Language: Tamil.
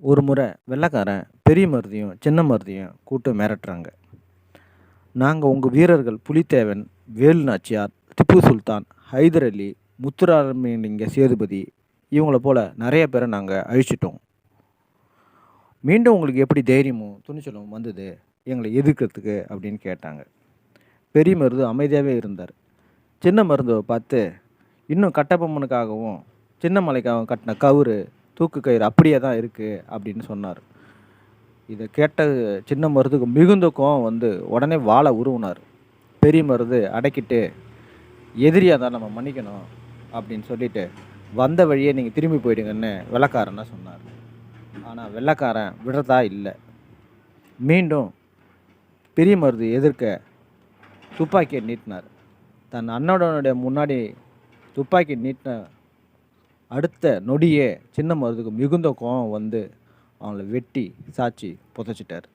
ஒரு முறை வெள்ளைக்காரன் பெரிய மருதையும் சின்ன மருதையும் கூப்பிட்டு மிரட்டுறாங்க. நாங்கள் உங்கள் வீரர்கள் புலித்தேவன், வேலு நாச்சியார், திப்பு சுல்தான், ஹைதர் அலி, முத்துராமலிங்க சேதுபதி இவங்கள போல் நிறைய பேரை நாங்கள் அழிச்சிட்டோம். மீண்டும் உங்களுக்கு எப்படி தைரியமும் துணிச்சலும் வந்தது எங்களை எதிர்க்கிறதுக்கு அப்படின்னு கேட்டாங்க. பெரிய மருது அமைதியாகவே இருந்தார். சின்ன மருதுவை பார்த்து, இன்னும் கட்டபொம்மனுக்காகவும் சின்ன மலைக்காகவும் கட்டின கவுரு தூக்கு கயிறு அப்படியே தான் இருக்குது அப்படின்னு சொன்னார். இதை கேட்ட சின்ன மருதுக்கு மிகுந்த கோவம் வந்து உடனே வாளை உருவினார். பெரிய மருது அடக்கிட்டு, எதிரியாக தான் நம்ம மன்னிக்கணும் அப்படின்னு சொல்லிட்டு, வந்த வழியே நீங்கள் திரும்பி போயிடுங்கன்னு வெள்ளைக்காரனை சொன்னார். ஆனால் வெள்ளைக்காரன் விடுறதா இல்லை. மீண்டும் பெரிய மருது எதிர்க்க துப்பாக்கியை நீட்டினார். தன் அண்ணனுடைய முன்னாடி துப்பாக்கி நீட்டின அடுத்த நொடியே சின்ன மருதுக்கு மிகுந்த கோவம் வந்து அவங்கள வெட்டி சாய்ச்சி புதைச்சிட்டார்.